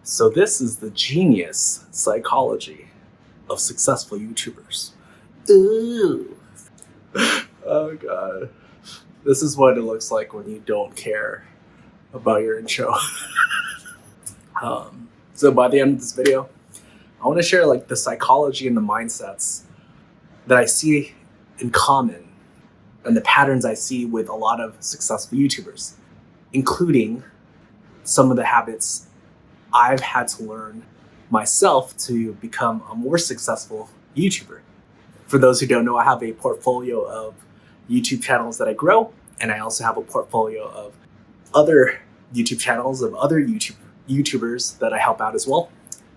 So this is the genius psychology of successful YouTubers. Ooh. Oh God. This is what it looks like when you don't care about your intro. So by the end of this video, I want to share like the psychology and the mindsets that I see in common and the patterns I see with a lot of successful YouTubers, including some of the habits I've had to learn myself to become a more successful YouTuber. For those who don't know, I have a portfolio of YouTube channels that I grow, and I also have a portfolio of other YouTube channels of other YouTubers that I help out as well.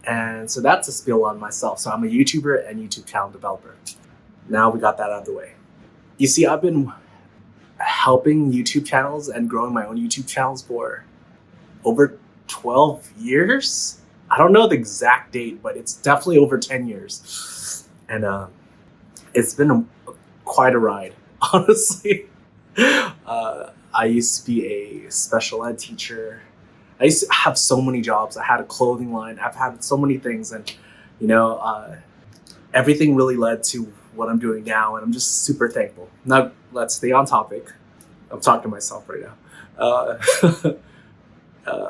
And so that's a spiel on myself. So I'm a YouTuber and YouTube channel developer. Now we got that out of the way. You see, I've been helping YouTube channels and growing my own YouTube channels for over 12 years. I don't know the exact date, but it's definitely over 10 years. And it's been quite a ride, honestly. I used to be a special ed teacher. I used to have so many jobs. I had a clothing line. I've had so many things, and everything really led to what I'm doing now, and I'm just super thankful. Now, let's stay on topic. I'm talking to myself right now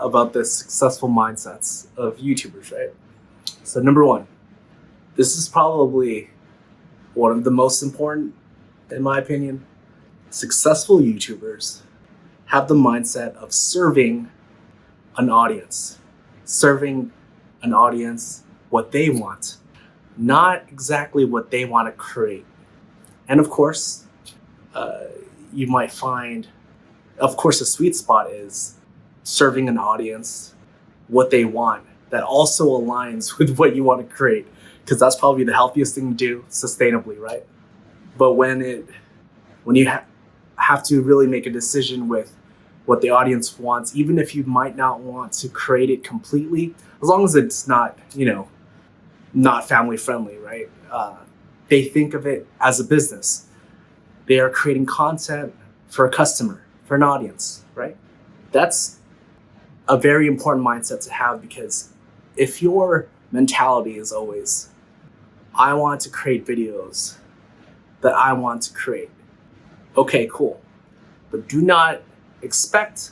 about the successful mindsets of YouTubers, right? So number one, this is probably one of the most important, in my opinion. Successful YouTubers have the mindset of serving an audience what they want, not exactly what they want to create. And of course, you might find, of course, the sweet spot is serving an audience what they want that also aligns with what you want to create, because that's probably the healthiest thing to do sustainably, right? But when you have to really make a decision with what the audience wants, even if you might not want to create it completely, as long as it's not, not family friendly, right? They think of it as a business. They are creating content for a customer, for an audience, right? That's a very important mindset to have, because if your mentality is always, I want to create videos that I want to create, okay, cool. But do not expect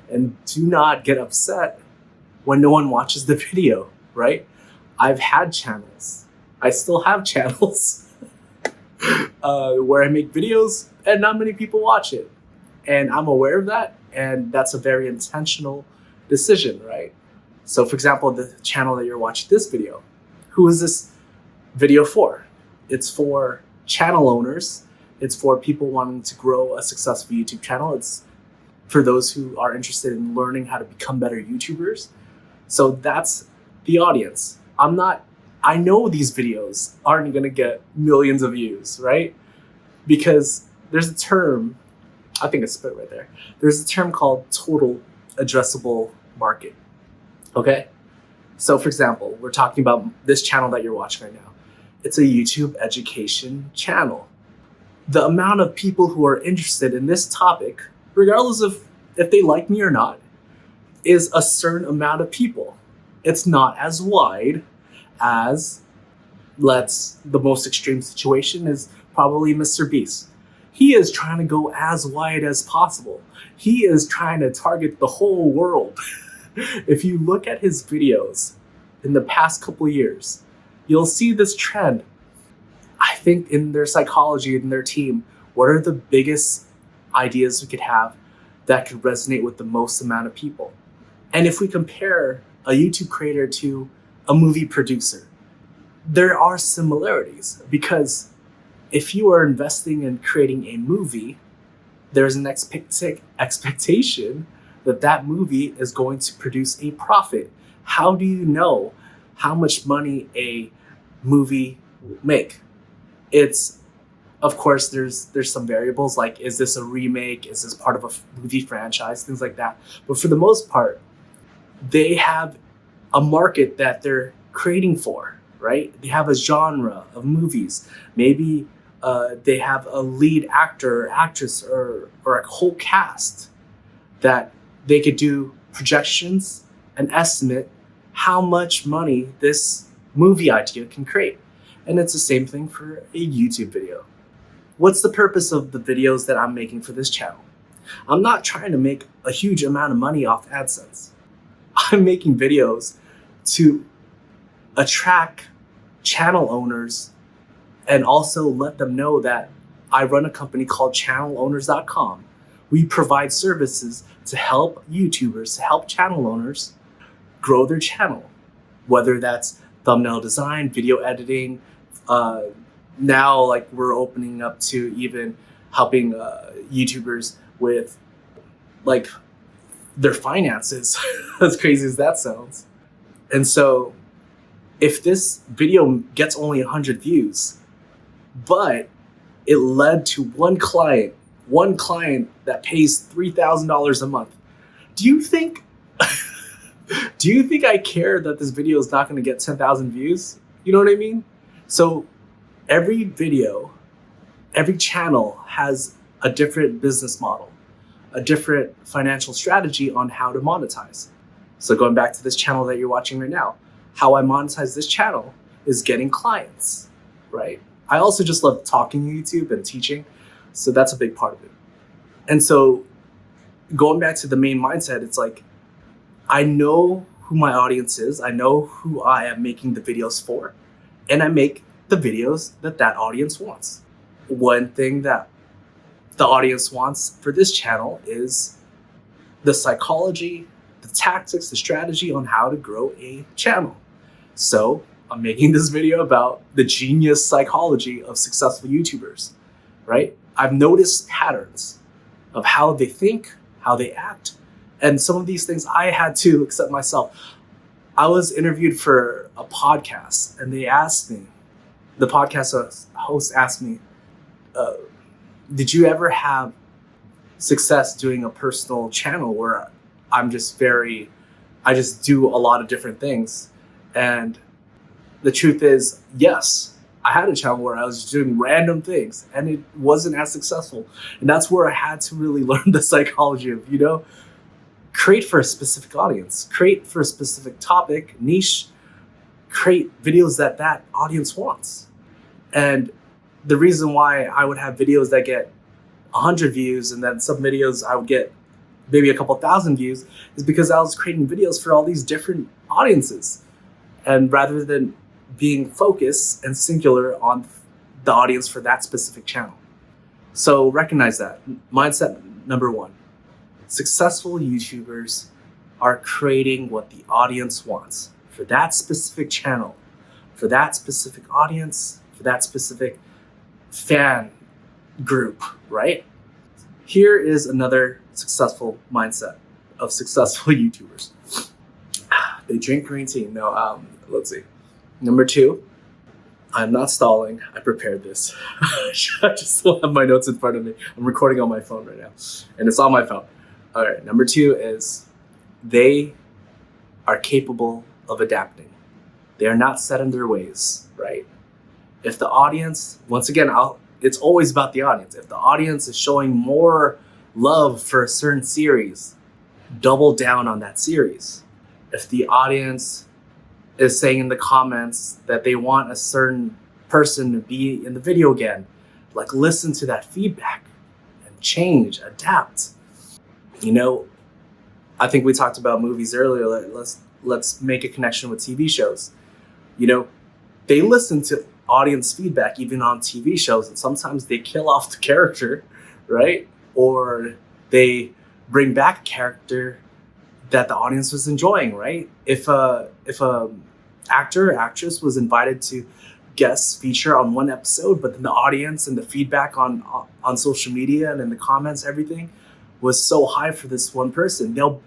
and do not get upset when no one watches the video, right? I've had channels. I still have channels where I make videos and not many people watch it. And I'm aware of that. And that's a very intentional decision, right? So for example, the channel that you're watching this video, who is this video for? It's for channel owners. It's for people wanting to grow a successful YouTube channel. It's for those who are interested in learning how to become better YouTubers. So that's the audience. I know these videos aren't gonna get millions of views, right? Because there's a term, I think it's spit right there. There's a term called total addressable market, okay? So for example, we're talking about this channel that you're watching right now. It's a YouTube education channel. The amount of people who are interested in this topic, regardless of if they like me or not, is a certain amount of people. It's not as wide as, the most extreme situation is probably Mr. Beast. He is trying to go as wide as possible. He is trying to target the whole world. If you look at his videos in the past couple of years, you'll see this trend. I think in their psychology, in their team, what are the biggest ideas we could have that could resonate with the most amount of people? And if we compare a YouTube creator to a movie producer, there are similarities, because if you are investing in creating a movie, there's an expectation that that movie is going to produce a profit. How do you know how much money a movie will make? It's, of course, there's some variables like, is this a remake? Is this part of a movie franchise? Things like that. But for the most part, they have a market that they're creating for, right? They have a genre of movies. Maybe they have a lead actor or actress or a whole cast that they could do projections and estimate how much money this movie idea can create. And it's the same thing for a YouTube video. What's the purpose of the videos that I'm making for this channel? I'm not trying to make a huge amount of money off AdSense. I'm making videos to attract channel owners and also let them know that I run a company called channelowners.com. We provide services to help YouTubers, to help channel owners grow their channel, whether that's thumbnail design, video editing. Now, like, we're opening up to even helping YouTubers with like their finances, as crazy as that sounds. And so if this video gets only 100 views, but it led to one client that pays $3,000 a month, do you think I care that this video is not going to get 10,000 views? You know what I mean? So every video, every channel has a different business model, a different financial strategy on how to monetize. So going back to this channel that you're watching right now, how I monetize this channel is getting clients, right? I also just love talking on YouTube and teaching, so that's a big part of it. And so going back to the main mindset, it's like, I know who my audience is, I know who I am making the videos for, and I make the videos that audience wants. One thing that the audience wants for this channel is the psychology, the tactics, the strategy on how to grow a channel. So I'm making this video about the genius psychology of successful YouTubers, right? I've noticed patterns of how they think, how they act, and some of these things I had to accept myself. I was interviewed for a podcast, and they asked me, the podcast host asked me, did you ever have success doing a personal channel where I just do a lot of different things? And the truth is, yes, I had a channel where I was doing random things and it wasn't as successful. And that's where I had to really learn the psychology of, create for a specific audience, create for a specific topic, niche, create videos that audience wants. And the reason why I would have videos that get 100 views and then some videos I would get maybe a couple thousand views is because I was creating videos for all these different audiences. And rather than being focused and singular on the audience for that specific channel. So recognize that. Mindset number one. Successful YouTubers are creating what the audience wants for that specific channel, for that specific audience, for that specific fan group, right? Here is another successful mindset of successful YouTubers. They drink green tea. No, let's see. Number two, I'm not stalling. I prepared this. I just have my notes in front of me. I'm recording on my phone right now, and it's on my phone. All right, number two is they are capable of adapting. They are not set in their ways, right? If the audience, once again, it's always about the audience. If the audience is showing more love for a certain series, double down on that series. If the audience is saying in the comments that they want a certain person to be in the video again, like, listen to that feedback and change, adapt. I think we talked about movies earlier. Let's make a connection with TV shows. They listen to audience feedback even on TV shows, and sometimes they kill off the character, right? Or they bring back a character that the audience was enjoying, right? If a actor or actress was invited to guest feature on one episode, but then the audience and the feedback on social media and in the comments, everything was so high for this one person, they'll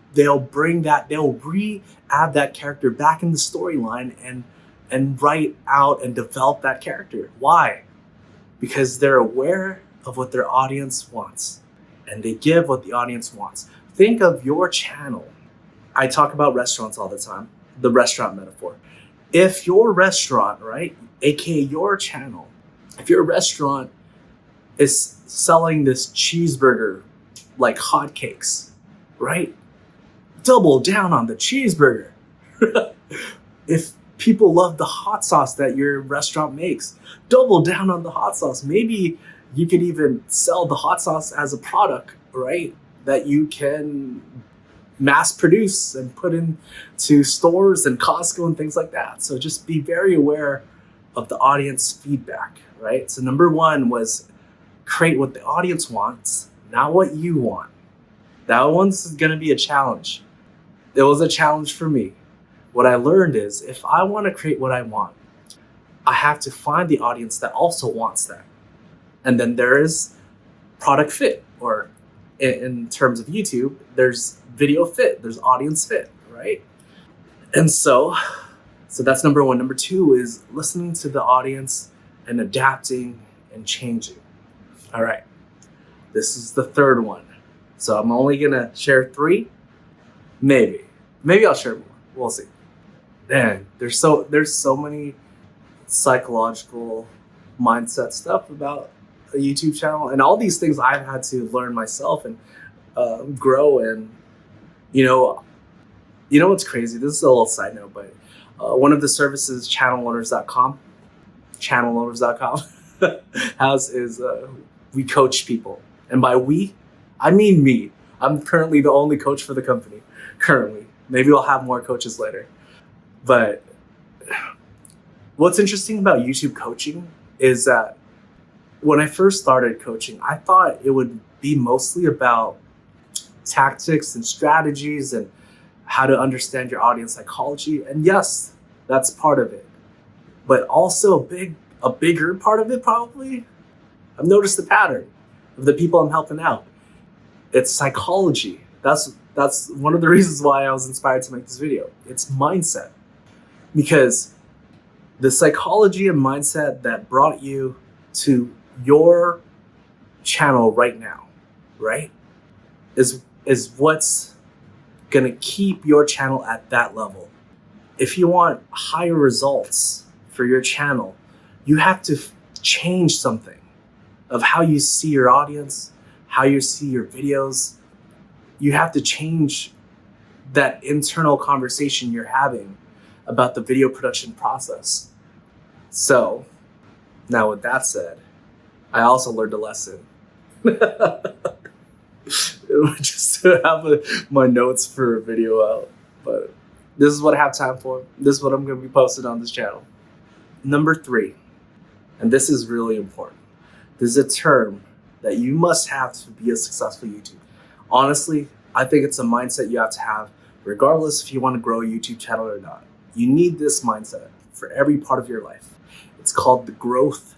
re-add that character back in the storyline and write out and develop that character. Why? Because they're aware of what their audience wants and they give what the audience wants. Think of your channel. I talk about restaurants all the time, the restaurant metaphor. If your restaurant, right, aka your channel, if your restaurant is selling this cheeseburger like hotcakes, right? Double down on the cheeseburger. If people love the hot sauce that your restaurant makes, double down on the hot sauce. Maybe you could even sell the hot sauce as a product, right? That you can mass produce and put into stores and Costco and things like that. So just be very aware of the audience feedback, right? So number one was create what the audience wants, not what you want. That one's gonna be a challenge. It was a challenge for me. What I learned is if I want to create what I want, I have to find the audience that also wants that. And then there is product fit, or in terms of YouTube, there's video fit, there's audience fit, right? And so that's number one. Number two is listening to the audience and adapting and changing. All right, this is the third one. So I'm only gonna share 3, maybe I'll share more. We'll see. Man, there's so many psychological mindset stuff about a YouTube channel, and all these things I've had to learn myself and grow. And you know what's crazy? This is a little side note, but one of the services, channellowners.com, we coach people, and by we, I mean me. I'm currently the only coach for the company. Currently, maybe I'll have more coaches later. But what's interesting about YouTube coaching is that when I first started coaching, I thought it would be mostly about tactics and strategies and how to understand your audience psychology. And yes, that's part of it. But also a bigger part of it, probably, I've noticed the pattern of the people I'm helping out. It's psychology. That's one of the reasons why I was inspired to make this video. It's mindset. Because the psychology and mindset that brought you to your channel right now, right, is what's gonna keep your channel at that level. If you want higher results for your channel, you have to change something of how you see your audience, how you see your videos. You have to change that internal conversation you're having about the video production process. So now with that said, I also learned a lesson. Just to have my notes for a video out. But this is what I have time for. This is what I'm going to be posting on this channel. Number 3, and this is really important. This is a term that you must have to be a successful YouTuber. Honestly, I think it's a mindset you have to have regardless if you want to grow a YouTube channel or not. You need this mindset for every part of your life. It's called the growth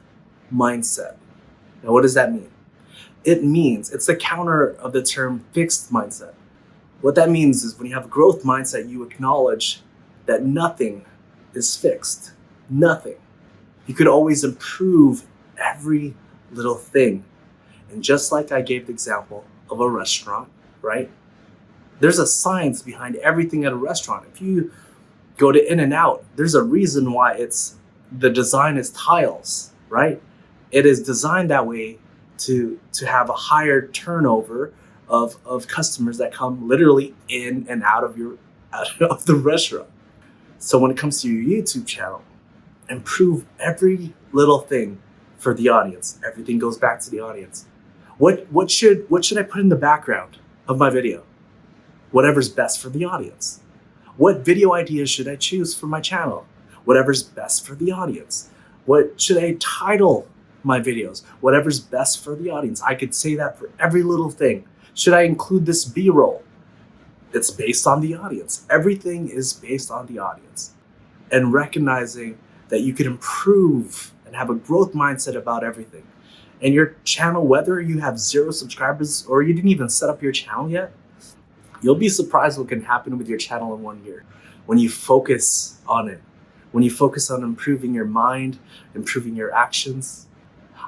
mindset. Now, what does that mean? It means, it's the counter of the term fixed mindset. What that means is when you have a growth mindset, you acknowledge that nothing is fixed. Nothing. You could always improve every little thing. And just like I gave the example of a restaurant, right? There's a science behind everything at a restaurant. If you go to In-N-Out, there's a reason why the design is tiles, right? It is designed that way to have a higher turnover of customers that come literally in and out of the restaurant. So when it comes to your YouTube channel, improve every little thing for the audience. Everything goes back to the audience. What should I put in the background of my video? Whatever's best for the audience. What video ideas should I choose for my channel? Whatever's best for the audience. What should I title my videos? Whatever's best for the audience. I could say that for every little thing. Should I include this B-roll? It's based on the audience. Everything is based on the audience. And recognizing that you can improve and have a growth mindset about everything. And your channel, whether you have 0 subscribers or you didn't even set up your channel yet, you'll be surprised what can happen with your channel in 1 year when you focus on it, when you focus on improving your mind, improving your actions.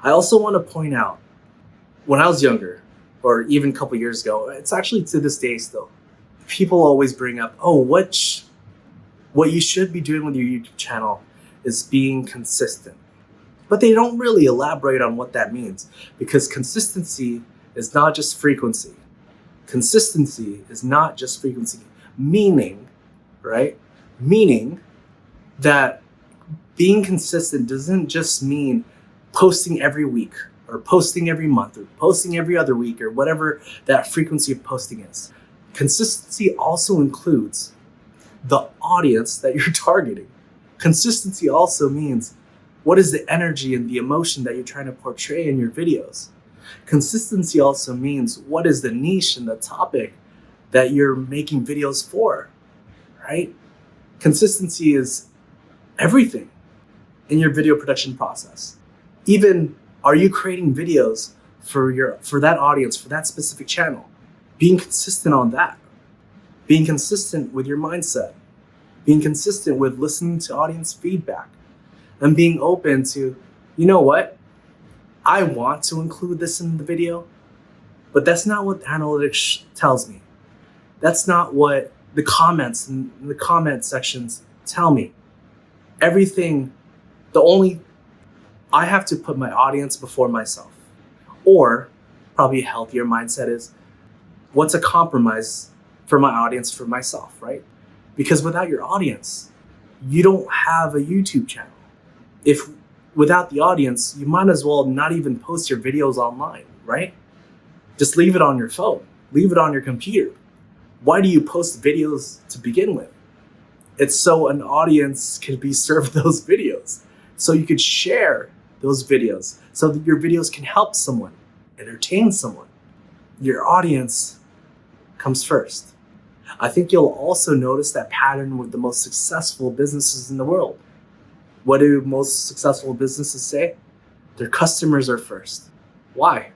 I also want to point out, when I was younger, or even a couple years ago, it's actually to this day still, people always bring up, what you should be doing with your YouTube channel is being consistent. But they don't really elaborate on what that means, because consistency is not just frequency. Consistency is not just frequency, meaning, right? Meaning that being consistent doesn't just mean posting every week or posting every month or posting every other week or whatever that frequency of posting is. Consistency also includes the audience that you're targeting. Consistency also means what is the energy and the emotion that you're trying to portray in your videos. Consistency also means what is the niche and the topic that you're making videos for, right? Consistency is everything in your video production process. Even, are you creating videos for that audience, for that specific channel? Being consistent on that. Being consistent with your mindset. Being consistent with listening to audience feedback. And being open to, you know what? I want to include this in the video, but that's not what analytics tells me. That's not what the comments and the comment sections tell me. Everything, I have to put my audience before myself. Or probably a healthier mindset is, what's a compromise for my audience, for myself, right? Because without your audience, you don't have a YouTube channel. If without the audience, you might as well not even post your videos online, right? Just leave it on your phone, leave it on your computer. Why do you post videos to begin with? It's so an audience can be served those videos. So you could share those videos so that your videos can help someone, entertain someone. Your audience comes first. I think you'll also notice that pattern with the most successful businesses in the world. What do most successful businesses say? Their customers are first. Why?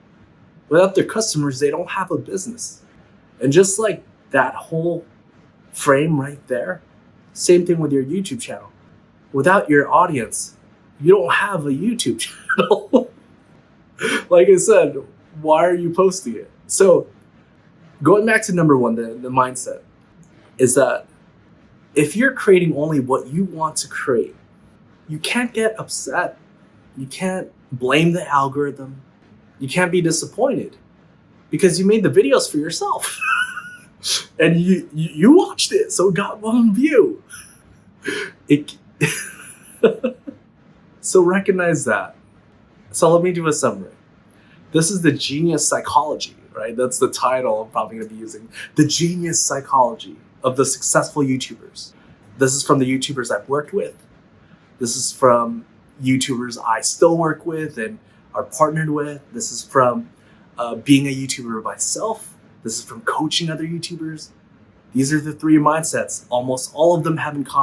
Without their customers, they don't have a business. And just like that whole frame right there, same thing with your YouTube channel. Without your audience, you don't have a YouTube channel. Like I said, why are you posting it? So going back to number one, the mindset, is that if you're creating only what you want to create, you can't get upset. You can't blame the algorithm. You can't be disappointed because you made the videos for yourself. And you watched it, so it got one view. So recognize that. So let me do a summary. This is the genius psychology, right? That's the title I'm probably going to be using. The genius psychology of the successful YouTubers. This is from the YouTubers I've worked with. This is from YouTubers I still work with and are partnered with. This is from being a YouTuber myself. This is from coaching other YouTubers. These are the three mindsets almost all of them have in common.